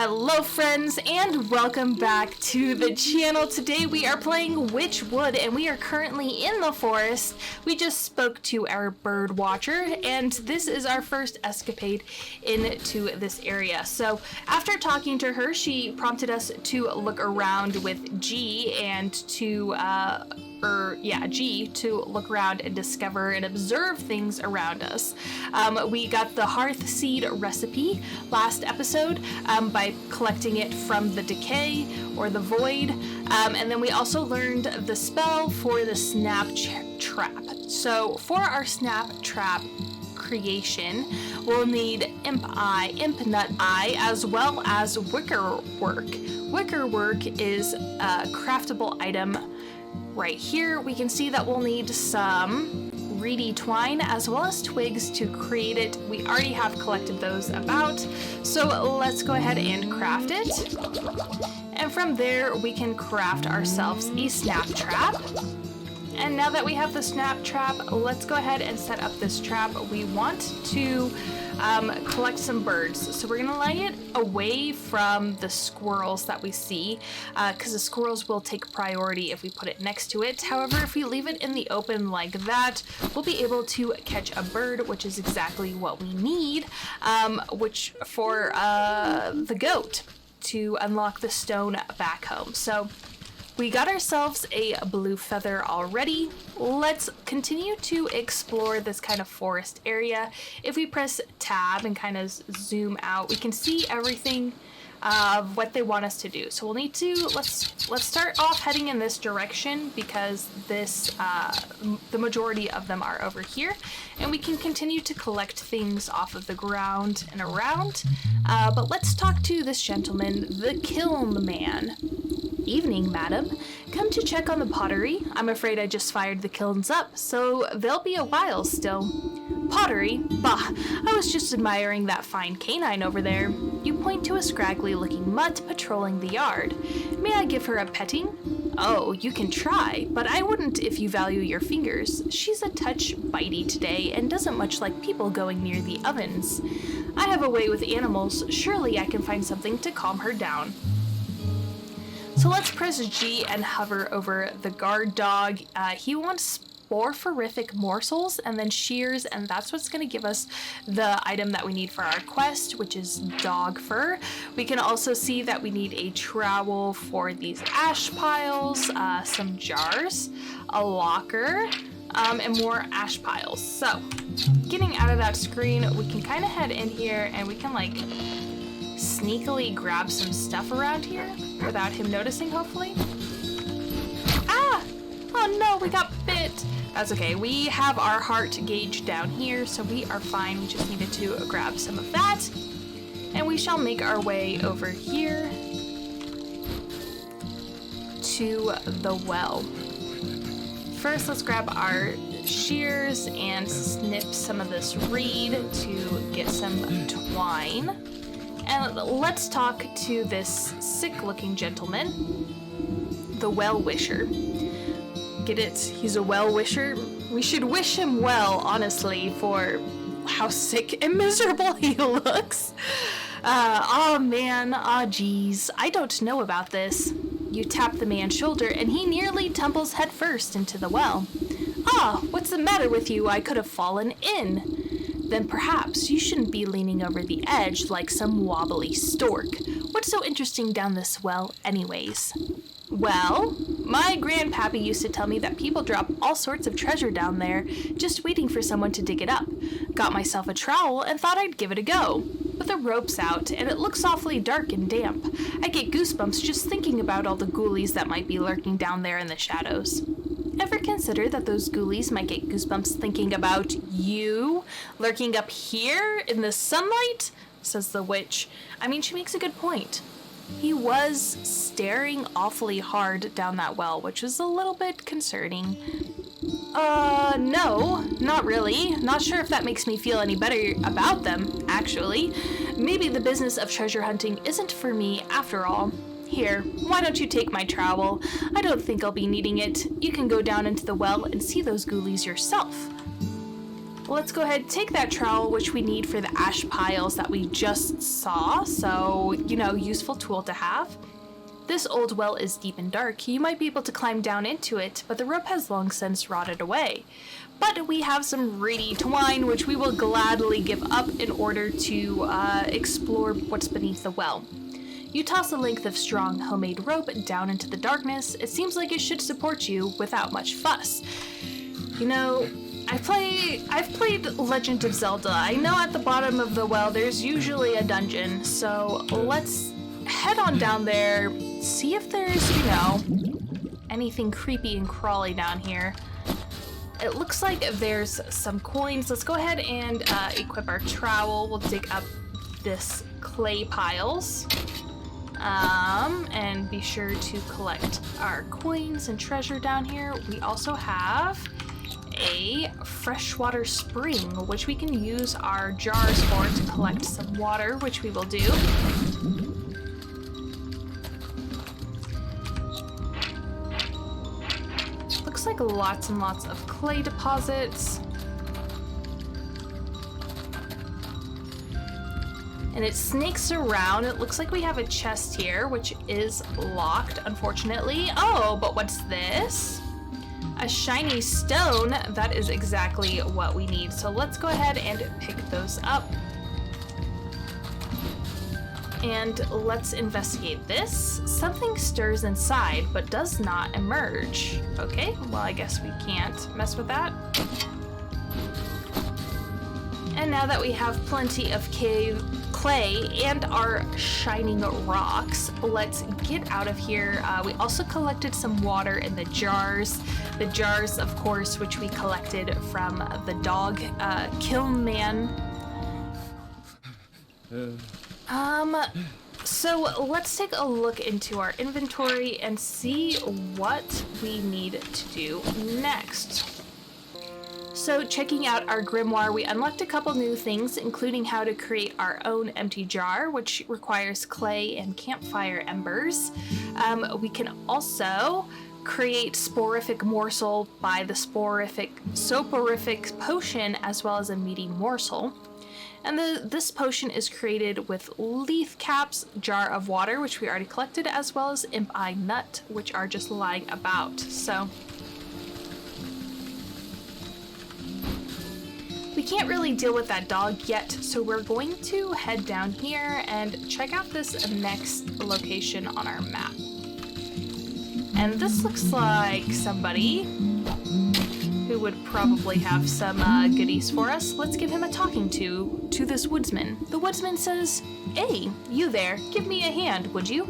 Hello friends, and welcome back to the channel. Today we are playing Wytchwood, and we are currently in the forest. We just spoke to our bird watcher, and this is our first escapade into this area. So after talking to her, she prompted us to look around with G and to G to look around and discover and observe things around us. We got the hearth seed recipe last episode by collecting it from the decay or the void, and then we also learned the spell for the snap trap. So for our snap trap creation, we'll need imp nut eye, as well as wicker work. Wicker work is a craftable item. Right here, we can see that we'll need some reedy twine as well as twigs to create it. We already have collected those about, so let's go ahead and craft it. And from there, we can craft ourselves a snap trap. And now that we have the snap trap, let's go ahead and set up this trap. We want to collect some birds. So we're gonna lay it away from the squirrels that we see, because the squirrels will take priority if we put it next to it. However, if we leave it in the open like that, we'll be able to catch a bird, which is exactly what we need, which for the goat to unlock the stone back home. So we got ourselves a blue feather already. Let's continue to explore this kind of forest area. If we press tab and kind of zoom out, we can see everything of what they want us to do. So we'll need to, let's start off heading in this direction, because this, the majority of them are over here. And we can continue to collect things off of the ground and around. But let's talk to this gentleman, the Kiln Man. Evening, madam. Come to check on the pottery. I'm afraid I just fired the kilns up, so they'll be a while still. Pottery? Bah, I was just admiring that fine canine over there. You point to a scraggly-looking mutt patrolling the yard. May I give her a petting? Oh, you can try, but I wouldn't if you value your fingers. She's a touch bitey today and doesn't much like people going near the ovens. I have a way with animals. Surely I can find something to calm her down. So let's press G and hover over the guard dog. He wants sporific morsels and then shears, and that's what's going to give us the item that we need for our quest, which is dog fur. We can also see that we need a trowel for these ash piles, some jars, a locker, and more ash piles. So getting out of that screen, we can kind of head in here and we can like sneakily grab some stuff around here without him noticing, hopefully. Ah! Oh no, we got bit! That's okay, we have our heart gauge down here, so we are fine. We just needed to grab some of that. And we shall make our way over here to the well. First, let's grab our shears and snip some of this reed to get some twine. And let's talk to this sick-looking gentleman, the well-wisher. Get it? He's a well-wisher? We should wish him well, honestly, for how sick and miserable he looks. Oh man, oh geez, I don't know about this. You tap the man's shoulder and he nearly tumbles headfirst into the well. Ah, what's the matter with you? I could have fallen in. Then perhaps you shouldn't be leaning over the edge like some wobbly stork. What's so interesting down this well anyways? Well, my grandpappy used to tell me that people drop all sorts of treasure down there, just waiting for someone to dig it up. Got myself a trowel and thought I'd give it a go. But the rope's out, and it looks awfully dark and damp. I get goosebumps just thinking about all the ghoulies that might be lurking down there in the shadows. Ever consider that those ghoulies might get goosebumps thinking about you lurking up here in the sunlight? Says the witch. I mean, she makes a good point. He was staring awfully hard down that well, which was a little bit concerning. No, not really. Not sure if that makes me feel any better about them, actually. Maybe the business of treasure hunting isn't for me after all. Here, why don't you take my trowel? I don't think I'll be needing it. You can go down into the well and see those ghoulies yourself. Let's go ahead and take that trowel, which we need for the ash piles that we just saw. So, you know, useful tool to have. This old well is deep and dark. You might be able to climb down into it, but the rope has long since rotted away. But we have some reedy twine, which we will gladly give up in order to explore what's beneath the well. You toss a length of strong homemade rope down into the darkness. It seems like it should support you without much fuss. You know, I've played Legend of Zelda. I know at the bottom of the well there's usually a dungeon, so let's head on down there, see if there's, you know, anything creepy and crawly down here. It looks like there's some coins. Let's go ahead and equip our trowel. We'll dig up this clay piles. And be sure to collect our coins and treasure down here. We also have a freshwater spring, which we can use our jars for to collect some water, which we will do. Looks like lots and lots of clay deposits. And it snakes around. It looks like we have a chest here, which is locked, unfortunately. Oh, but what's this? A shiny stone. That is exactly what we need. So let's go ahead and pick those up. And let's investigate this. Something stirs inside, but does not emerge. Okay, well, I guess we can't mess with that. And now that we have plenty of clay and our shining rocks, let's get out of here. We also collected some water in the jars. The jars, of course, which we collected from the dog kiln man. So let's take a look into our inventory and see what we need to do next. So checking out our grimoire, we unlocked a couple new things, including how to create our own empty jar, which requires clay and campfire embers. We can also create sporific morsel by the soporific potion, as well as a meaty morsel. And this potion is created with leaf caps, jar of water, which we already collected, as well as imp eye nut, which are just lying about. So we can't really deal with that dog yet, so we're going to head down here and check out this next location on our map. And this looks like somebody who would probably have some goodies for us. Let's give him a talking to this woodsman. The woodsman says, "Hey, you there, give me a hand, would you?"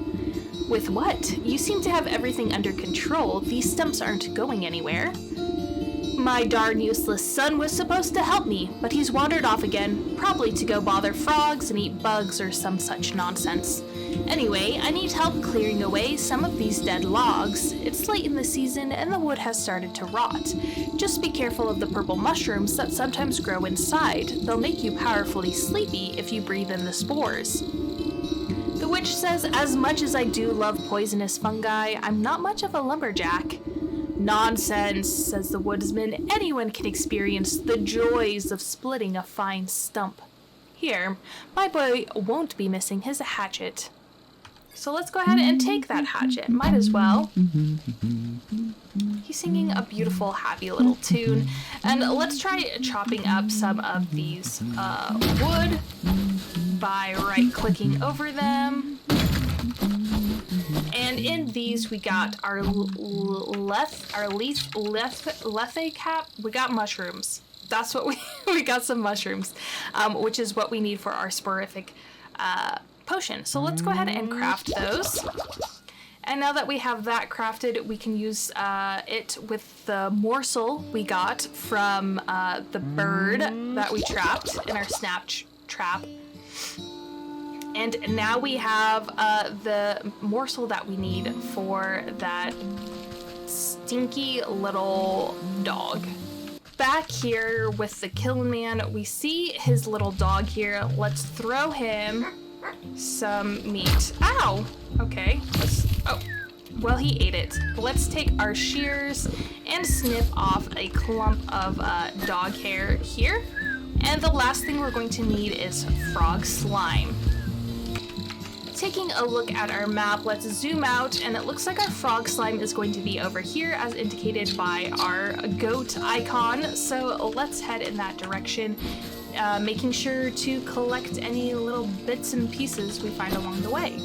"With what? You seem to have everything under control. These stumps aren't going anywhere." "My darn useless son was supposed to help me, but he's wandered off again, probably to go bother frogs and eat bugs or some such nonsense. Anyway, I need help clearing away some of these dead logs. It's late in the season and the wood has started to rot. Just be careful of the purple mushrooms that sometimes grow inside. They'll make you powerfully sleepy if you breathe in the spores." The witch says, "As much as I do love poisonous fungi, I'm not much of a lumberjack." "Nonsense," says the woodsman. "Anyone can experience the joys of splitting a fine stump. Here, my boy won't be missing his hatchet." So let's go ahead and take that hatchet. Might as well. He's singing a beautiful, happy little tune. And let's try chopping up some of these wood by right-clicking over them. And in these, we got our lethe cap. We got mushrooms. That's what we got, some mushrooms, which is what we need for our sporific potion. So let's go ahead and craft those. And now that we have that crafted, we can use it with the morsel we got from the bird that we trapped in our snap trap. And now we have the morsel that we need for that stinky little dog. Back here with the kiln man, we see his little dog here. Let's throw him some meat. Ow! Okay. Oh, well, he ate it. Let's take our shears and snip off a clump of dog hair here. And the last thing we're going to need is frog slime. Taking a look at our map, let's zoom out, and it looks like our frog slime is going to be over here as indicated by our goat icon. So let's head in that direction, making sure to collect any little bits and pieces we find along the way.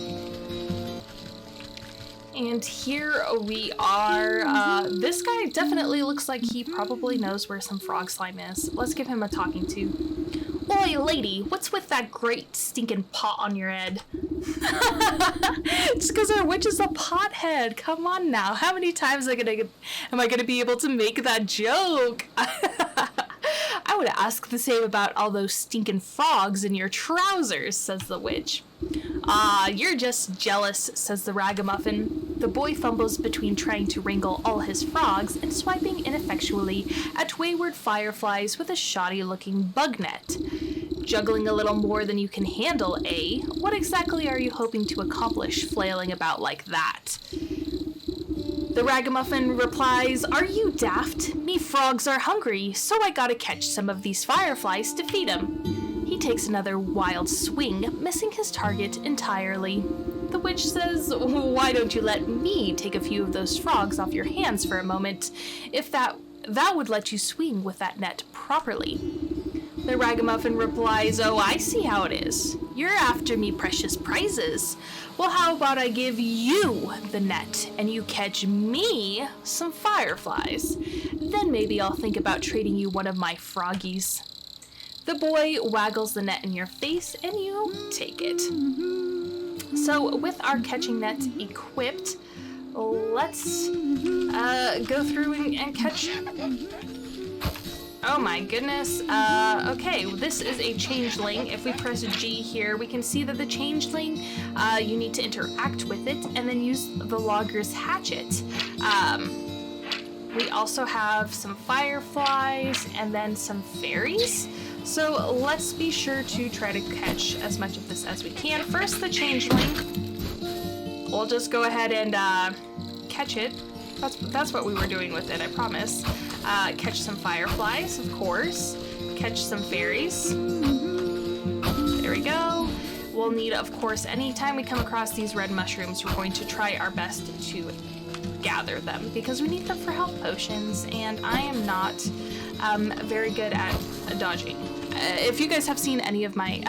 And here we are. This guy definitely looks like he probably knows where some frog slime is. Let's give him a talking to. Oi, lady, what's with that great stinking pot on your head? It's because our witch is a pothead. Come on now. How many times am I gonna be able to make that joke? I would ask the same about all those stinking frogs in your trousers, says the witch. Ah, you're just jealous, says the ragamuffin. The boy fumbles between trying to wrangle all his frogs and swiping ineffectually at wayward fireflies with a shoddy-looking bug net. Juggling a little more than you can handle, eh? What exactly are you hoping to accomplish flailing about like that? The ragamuffin replies, Are you daft? Me frogs are hungry, so I gotta catch some of these fireflies to feed 'em. He takes another wild swing, missing his target entirely. The witch says, Why don't you let me take a few of those frogs off your hands for a moment, if that would let you swing with that net properly. The ragamuffin replies, Oh, I see how it is. You're after me precious prizes. Well, how about I give you the net and you catch me some fireflies? Then maybe I'll think about trading you one of my froggies. The boy waggles the net in your face and you take it. So with our catching net equipped, let's go through and catch. Oh my goodness. Okay, this is a changeling. If we press G here, we can see that the changeling, you need to interact with it and then use the logger's hatchet. We also have some fireflies and then some fairies. So let's be sure to try to catch as much of this as we can. First, the changeling. We'll just go ahead and catch it. That's what we were doing with it, I promise. Catch some fireflies, of course. Catch some fairies. There we go. We'll need, of course, anytime we come across these red mushrooms, we're going to try our best to gather them because we need them for health potions, and I am not very good at dodging. If you guys have seen any of my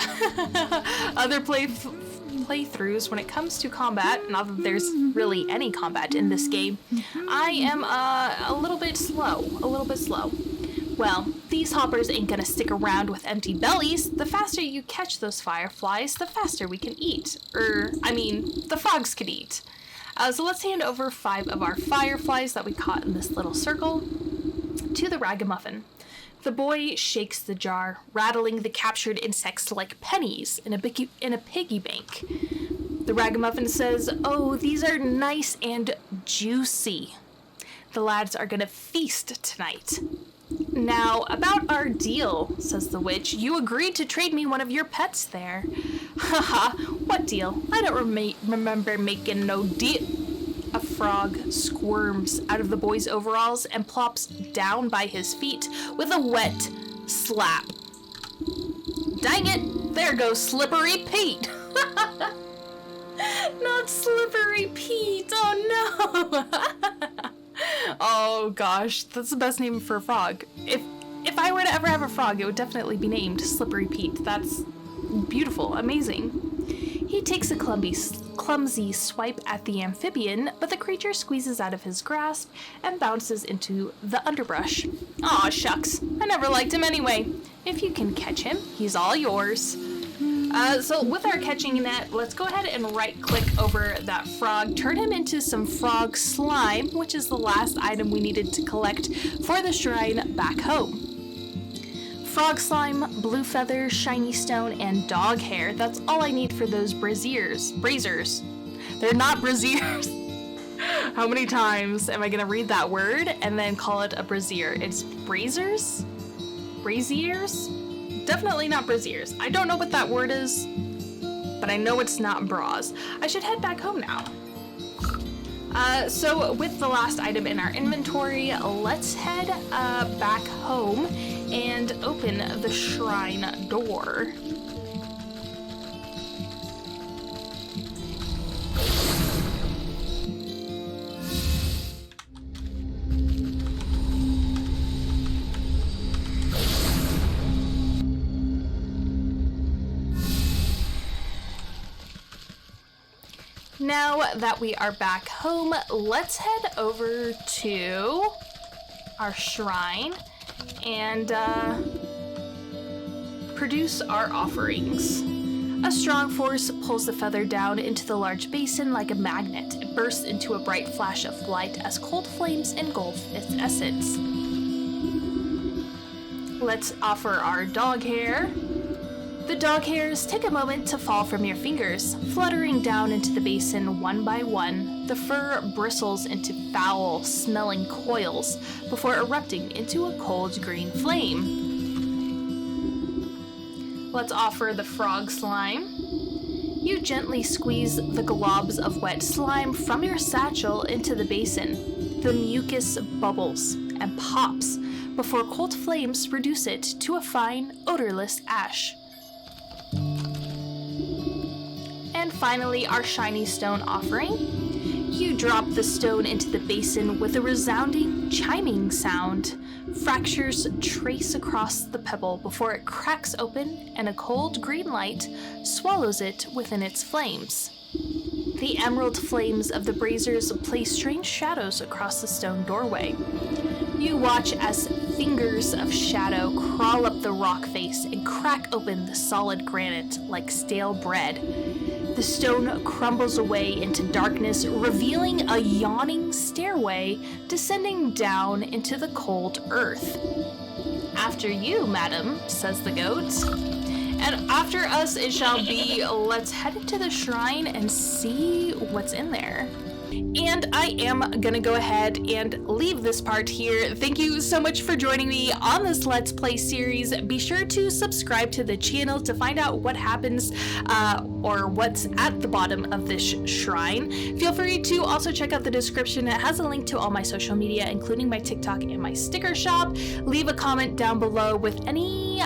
other playthroughs when it comes to combat, not that there's really any combat in this game, I am a little bit slow. Well, these hoppers ain't gonna stick around with empty bellies. The faster you catch those fireflies, the faster we can eat. The frogs can eat. So let's hand over 5 of our fireflies that we caught in this little circle to the ragamuffin. The boy shakes the jar, rattling the captured insects like pennies in a piggy bank. The ragamuffin says, Oh, these are nice and juicy. The lads are gonna feast tonight. Now, about our deal, says the witch. You agreed to trade me one of your pets there. Haha, what deal? I don't remember making no deal. A frog squirms out of the boy's overalls and plops down by his feet with a wet slap. Dang it, there goes Slippery Pete. Not Slippery Pete, oh no. Oh gosh, that's the best name for a frog. If I were to ever have a frog, it would definitely be named Slippery Pete. That's beautiful, amazing. He takes a clumsy swipe at the amphibian, but the creature squeezes out of his grasp and bounces into the underbrush. Aw, shucks. I never liked him anyway. If you can catch him, he's all yours. So with our catching net, let's go ahead and right-click over that frog, turn him into some frog slime, which is the last item we needed to collect for the shrine back home. Frog slime, blue feather, shiny stone, and dog hair. That's all I need for those braziers. They're not braziers. How many times am I gonna read that word and then call it a brazier? It's braziers? Braziers? Definitely not braziers. I don't know what that word is, but I know it's not bras. I should head back home now. So with the last item in our inventory, let's head back home and open the shrine door. Now that we are back home, let's head over to our shrine and produce our offerings. A strong force pulls the feather down into the large basin like a magnet. It bursts into a bright flash of light as cold flames engulf its essence. Let's offer our dog hair. The dog hairs take a moment to fall from your fingers, fluttering down into the basin one by one. The fur bristles into foul-smelling coils before erupting into a cold green flame. Let's offer the frog slime. You gently squeeze the globs of wet slime from your satchel into the basin. The mucus bubbles and pops before cold flames reduce it to a fine, odorless ash. And finally, our shiny stone offering. You drop the stone into the basin with a resounding, chiming sound. Fractures trace across the pebble before it cracks open and a cold green light swallows it within its flames. The emerald flames of the braziers play strange shadows across the stone doorway. You watch as fingers of shadow crawl up the rock face and crack open the solid granite like stale bread. The stone crumbles away into darkness, revealing a yawning stairway descending down into the cold earth. "After you, madam," says the goat. "And after us it shall be. Let's head into the shrine and see what's in there." And I am gonna go ahead and leave this part here. Thank you so much for joining me on this Let's Play series. Be sure to subscribe to the channel to find out what happens or what's at the bottom of this shrine. Feel free to also check out the description. It has a link to all my social media, including my TikTok and my sticker shop. Leave a comment down below with any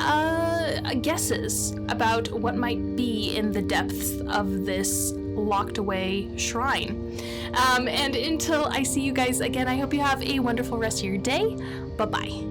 guesses about what might be in the depths of this locked away shrine. And until I see you guys again, I hope you have a wonderful rest of your day. Bye-bye.